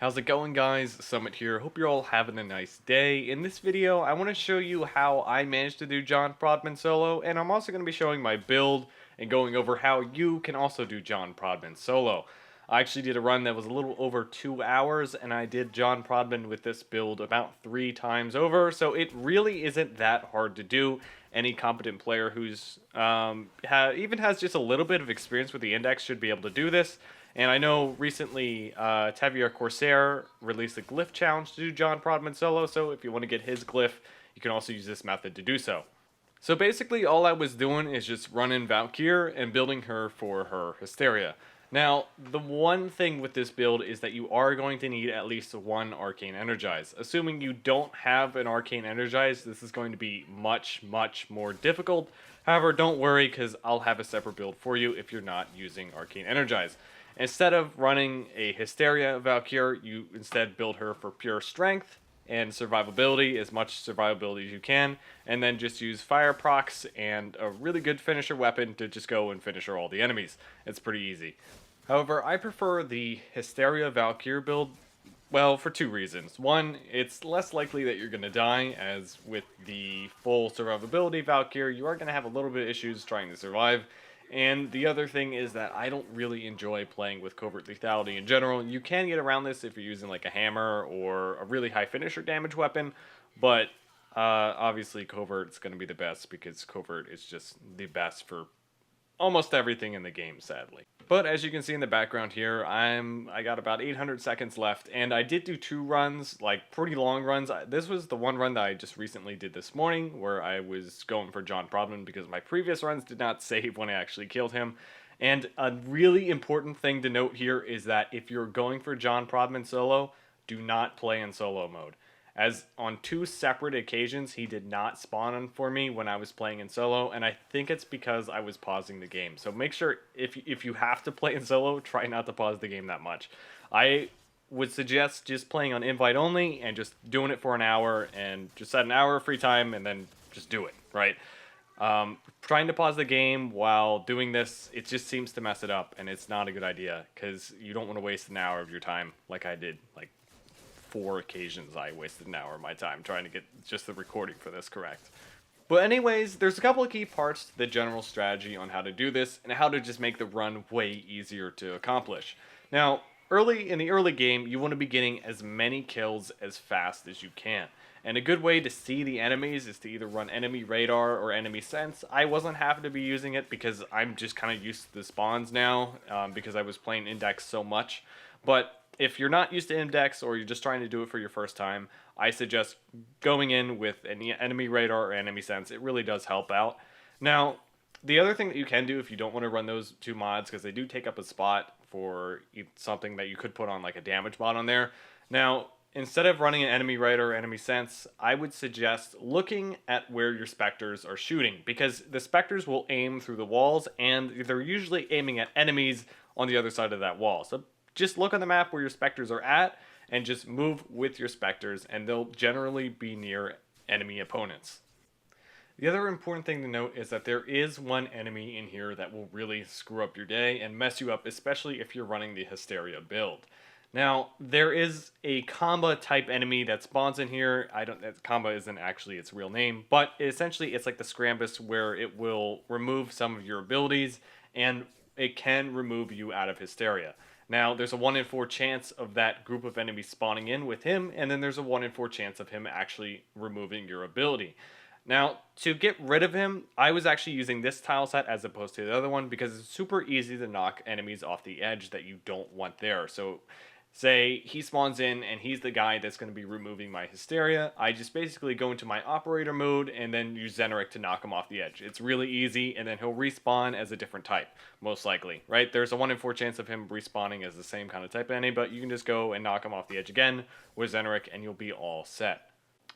How's it going, guys? Summit here. Hope you're all having a nice day. In this video, I want to show you how I managed to do John Prodman solo, and I'm also going to be showing my build and going over how you can also do John Prodman solo. I actually did a run that was a little over 2 hours, and I did John Prodman with this build about 3 times over, so it really isn't that hard to do. Any competent player who's even has just a little bit of experience with the index should be able to do this. And I know recently Tavia Corsair released a glyph challenge to do John Prodman solo, so if you want to get his glyph, you can also use this method to do so. So basically all I was doing is just running Valkyr and building her for her Hysteria. Now, the one thing with this build is that you are going to need at least one Arcane Energize. Assuming you don't have an Arcane Energize, this is going to be much more difficult. However, don't worry, because I'll have a separate build for you if you're not using Arcane Energize. Instead of running a Hysteria Valkyr, you instead build her for pure strength and survivability, as much survivability as you can, and then just use fire procs and a really good finisher weapon to just go and finisher all the enemies. It's pretty easy. However, I prefer the Hysteria Valkyr build, well, for 2 reasons. One, it's less likely that you're going to die, as with the full survivability Valkyr, you are going to have a little bit of issues trying to survive. And the other thing is that I don't really enjoy playing with covert lethality in general. You can get around this if you're using like a hammer or a really high finisher damage weapon, but obviously covert's going to be the best because covert is just the best for almost everything in the game, sadly. But as you can see in the background here, I got about 800 seconds left, and I did do 2 runs, like pretty long runs. This was the one run that I just recently did this morning, where I was going for John Prodman because my previous runs did not save when I actually killed him. And a really important thing to note here is that if you're going for John Prodman solo, do not play in solo mode. As on 2 separate occasions, he did not spawn on for me when I was playing in solo, and I think it's because I was pausing the game. So make sure, if you have to play in solo, try not to pause the game that much. I would suggest just playing on invite only and just doing it for an hour, and just set an hour of free time, and then just do it, right? Trying to pause the game while doing this, it just seems to mess it up, and it's not a good idea, because you don't want to waste an hour of your time like I did, like 4 occasions I wasted an hour of my time trying to get just the recording for this correct. But anyways, there's a couple of key parts to the general strategy on how to do this and how to just make the run way easier to accomplish. Now, in the early game, you want to be getting as many kills as fast as you can. And a good way to see the enemies is to either run enemy radar or enemy sense. I wasn't having to be using it because I'm just kind of used to the spawns now because I was playing index so much. But if you're not used to index or you're just trying to do it for your first time, I suggest going in with any enemy radar or enemy sense. It really does help out. Now, the other thing that you can do if you don't want to run those 2 mods, because they do take up a spot for something that you could put on like a damage mod on there. Now, instead of running an enemy radar or enemy sense, I would suggest looking at where your specters are shooting, because the specters will aim through the walls and they're usually aiming at enemies on the other side of that wall. So just look on the map where your specters are at and just move with your specters, and they'll generally be near enemy opponents. The other important thing to note is that there is one enemy in here that will really screw up your day and mess you up, especially if you're running the Hysteria build. Now, there is a Kamba type enemy that spawns in here. Kamba isn't actually its real name, but essentially it's like the Scrambus, where it will remove some of your abilities and it can remove you out of Hysteria. Now, there's a 1 in 4 chance of that group of enemies spawning in with him, and then there's a 1 in 4 chance of him actually removing your ability. Now, to get rid of him, I was actually using this tile set as opposed to the other one because it's super easy to knock enemies off the edge that you don't want there. So, say he spawns in and he's the guy that's going to be removing my Hysteria. I just basically go into my operator mode and then use Zeneric to knock him off the edge. It's really easy, and then he'll respawn as a different type, most likely, right? There's a 1 in 4 chance of him respawning as the same kind of type enemy, but you can just go and knock him off the edge again with Zeneric and you'll be all set.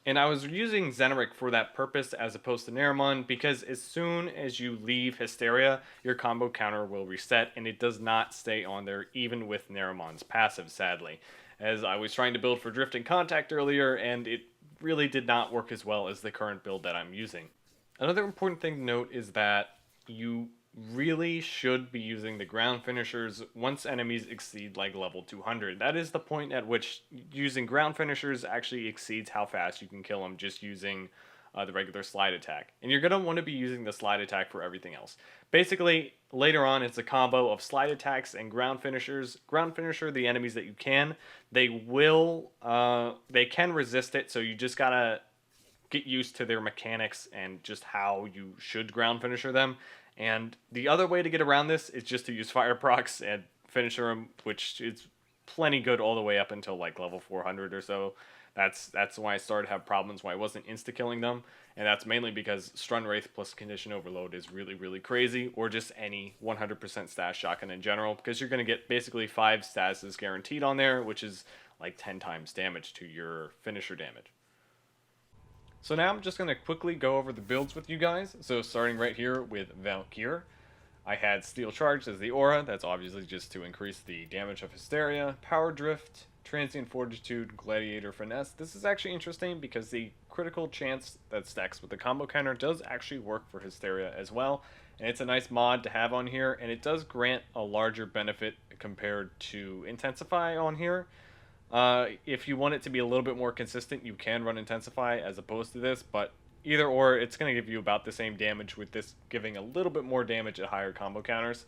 And I was using Zeneric for that purpose as opposed to Neramon because as soon as you leave Hysteria, your combo counter will reset, and it does not stay on there even with Neramon's passive, sadly. As I was trying to build for Drifting Contact earlier, and it really did not work as well as the current build that I'm using. Another important thing to note is that you really should be using the ground finishers once enemies exceed like level 200. That is the point at which using ground finishers actually exceeds how fast you can kill them just using the regular slide attack. And you're going to want to be using the slide attack for everything else. Basically, later on, it's a combo of slide attacks and ground finishers. Ground finisher, the enemies that you can, they can resist it, so you just got to get used to their mechanics and just how you should ground finisher them. And the other way to get around this is just to use fire procs and finisher them, which is plenty good all the way up until like level 400 or so. That's why I started to have problems, why I wasn't insta-killing them, and that's mainly because Stun Wraith plus Condition Overload is really, really crazy, or just any 100% status shotgun in general, because you're going to get basically 5 statuses guaranteed on there, which is like 10 times damage to your finisher damage. So now I'm just going to quickly go over the builds with you guys. So starting right here with Valkyr, I had Steel Charge as the aura. That's obviously just to increase the damage of Hysteria. Power Drift, Transient Fortitude, Gladiator Finesse. This is actually interesting because the critical chance that stacks with the combo counter does actually work for Hysteria as well. And it's a nice mod to have on here, and it does grant a larger benefit compared to Intensify on here. If you want it to be a little bit more consistent, you can run Intensify as opposed to this, but either or, it's going to give you about the same damage, with this giving a little bit more damage at higher combo counters.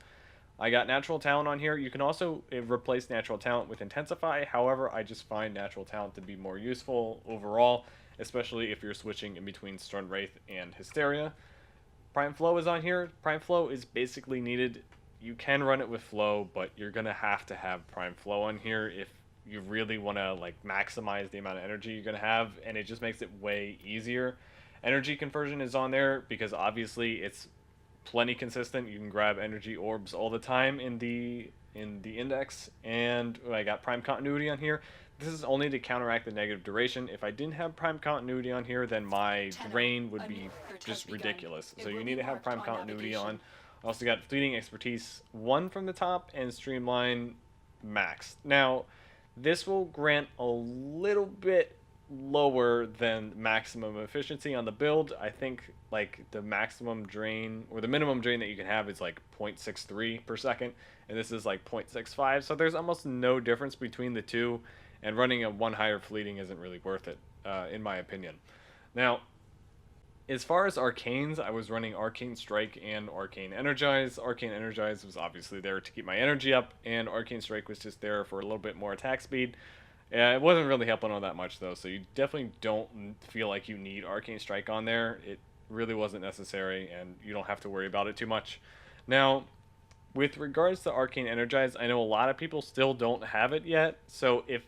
I got Natural Talent on here. You can also replace Natural Talent with Intensify. However, I just find Natural Talent to be more useful overall, especially if you're switching in between Stun Wraith and Hysteria. Prime Flow is on here. Prime Flow is basically needed. You can run it with Flow, but you're going to have Prime Flow on here if you really want to like maximize the amount of energy you're going to have, and it just makes it way easier. Energy conversion is on there because obviously it's plenty consistent. You can grab energy orbs all the time in the index, and I got prime continuity on here. This is only to counteract the negative duration. If I didn't have prime continuity on here, then my drain would be just ridiculous. So you need to have prime continuity on. I also got Fleeting Expertise 1 from the top and Streamline Max. Now, this will grant a little bit lower than maximum efficiency on the build. I think like the maximum drain or the minimum drain that you can have is like 0.63 per second, and this is like 0.65, so there's almost no difference between the two, and running a 1 higher fleeting isn't really worth it, in my opinion. Now, as far as arcanes, I was running Arcane Strike and Arcane Energize. Arcane Energize was obviously there to keep my energy up, and Arcane Strike was just there for a little bit more attack speed. It wasn't really helping all that much though, so you definitely don't feel like you need Arcane Strike on there. It really wasn't necessary, and you don't have to worry about it too much. Now, with regards to Arcane Energize, I know a lot of people still don't have it yet, so if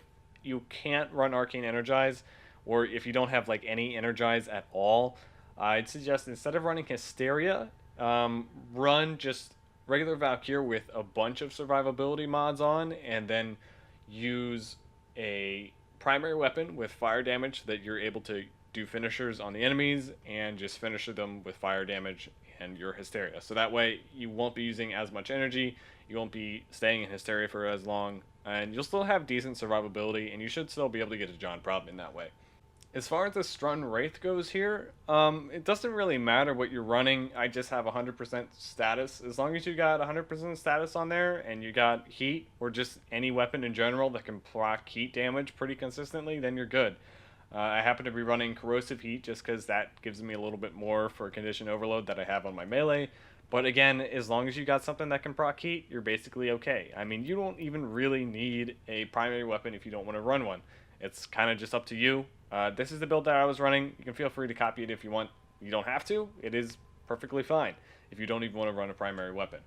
you can't run Arcane Energize, or if you don't have like any Energize at all, I'd suggest instead of running Hysteria, run just regular Valkyr with a bunch of survivability mods on, and then use a primary weapon with fire damage so that you're able to do finishers on the enemies and just finish them with fire damage and your Hysteria. So that way you won't be using as much energy, you won't be staying in Hysteria for as long, and you'll still have decent survivability, and you should still be able to get to John Prodman that way. As far as the Stun Wraith goes here, it doesn't really matter what you're running. I just have 100% status. As long as you got 100% status on there and you got heat, or just any weapon in general that can proc heat damage pretty consistently, then you're good. I happen to be running Corrosive Heat just because that gives me a little bit more for Condition Overload that I have on my melee. But again, as long as you got something that can proc heat, you're basically okay. I mean, you don't even really need a primary weapon if you don't want to run one. It's kind of just up to you. This is the build that I was running. You can feel free to copy it if you want. You don't have to. It is perfectly fine if you don't even want to run a primary weapon.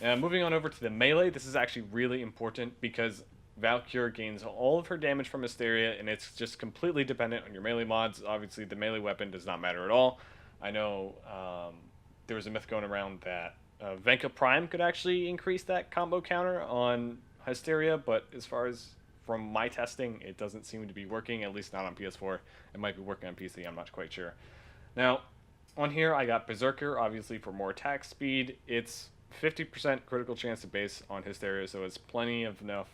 Moving on over to the melee, this is actually really important because Valkyr gains all of her damage from Hysteria, and it's just completely dependent on your melee mods. Obviously, the melee weapon does not matter at all. I know there was a myth going around that Venka Prime could actually increase that combo counter on Hysteria, but as far as from my testing, it doesn't seem to be working, at least not on PS4. It might be working on PC, I'm not quite sure. Now, on here, I got Berserker, obviously, for more attack speed. It's 50% critical chance to base on Hysteria, so it's plenty of enough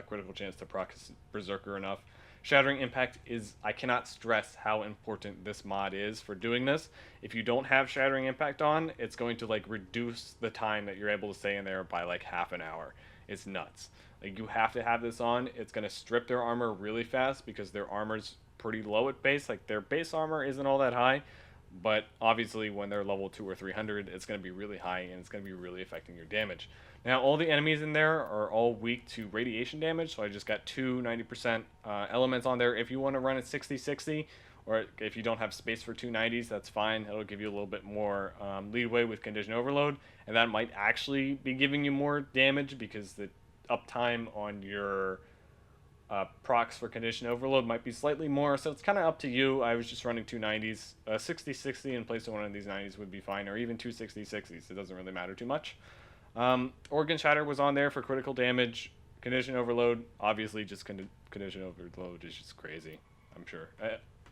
critical chance to proc Berserker enough. Shattering Impact is, I cannot stress how important this mod is for doing this. If you don't have Shattering Impact on, it's going to like reduce the time that you're able to stay in there by like half an hour. It's nuts. Like, you have to have this on. It's going to strip their armor really fast because their armor's pretty low at base. Like, their base armor isn't all that high, but obviously when they're level 2 or 300, it's going to be really high, and it's going to be really affecting your damage. Now, all the enemies in there are all weak to radiation damage, so I just got two 90% elements on there. If you want to run it 60-60, or if you don't have space for two 90s, that's fine. It'll give you a little bit more leeway with condition overload, and that might actually be giving you more damage because the uptime on your procs for condition overload might be slightly more, so it's kind of up to you. I was just running two 90s. 60-60 in place of one of these 90s would be fine, or even two 60-60s. It doesn't really matter too much. Organ Shatter was on there for critical damage. Condition Overload, obviously, just condition overload is just crazy, I'm sure.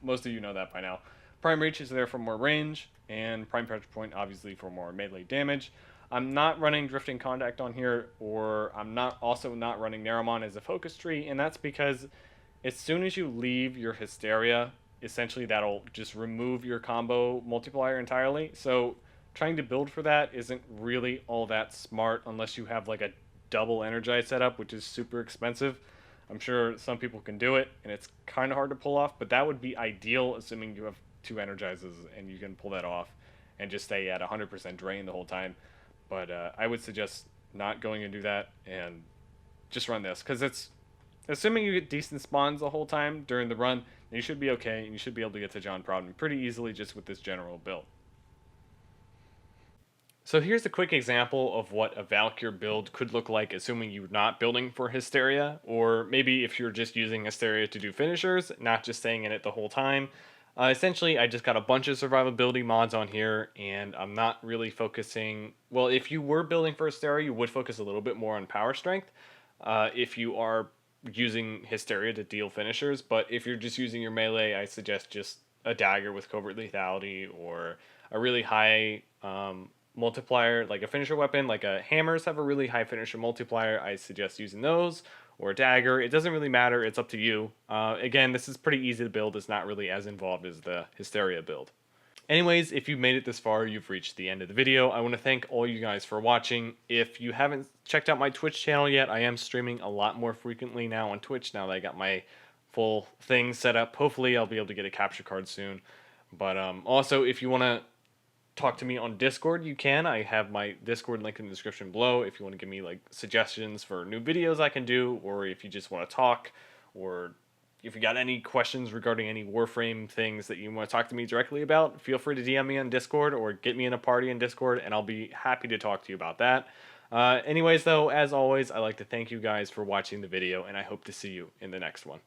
Most of you know that by now. Prime Reach is there for more range, and Prime Pressure Point, obviously, for more melee damage. I'm not running Drifting Contact on here, or I'm not running Naramon as a focus tree, and that's because as soon as you leave your Hysteria, essentially that'll just remove your combo multiplier entirely. So trying to build for that isn't really all that smart unless you have like a double Energize setup, which is super expensive. I'm sure some people can do it, and it's kind of hard to pull off, but that would be ideal, assuming you have two Energizes and you can pull that off and just stay at 100% drain the whole time. But I would suggest not going and do that and just run this, because it's assuming you get decent spawns the whole time during the run, then you should be okay, and you should be able to get to John Prodman pretty easily just with this general build. So here's a quick example of what a Valkyr build could look like, assuming you're not building for Hysteria, or maybe if you're just using Hysteria to do finishers, not just staying in it the whole time. Essentially, I just got a bunch of survivability mods on here, and I'm not really focusing... Well, if you were building for Hysteria, you would focus a little bit more on power strength. If you are using Hysteria to deal finishers, but if you're just using your melee, I suggest just a dagger with covert lethality, or a really high multiplier, like a finisher weapon, like a hammers have a really high finisher multiplier. I suggest using those, or a dagger. It doesn't really matter. It's up to you. Again, this is pretty easy to build. It's not really as involved as the Hysteria build. Anyways, if you've made it this far, you've reached the end of the video. I want to thank all you guys for watching. If you haven't checked out my Twitch channel yet, I am streaming a lot more frequently now on Twitch, now that I got my full thing set up. Hopefully, I'll be able to get a capture card soon. But also, if you want to talk to me on Discord, you can. I have my Discord link in the description below if you want to give me like suggestions for new videos I can do, or if you just want to talk, or if you got any questions regarding any Warframe things that you want to talk to me directly about, feel free to DM me on Discord or get me in a party in Discord, and I'll be happy to talk to you about that. Anyways, though, as always, I'd like to thank you guys for watching the video, and I hope to see you in the next one.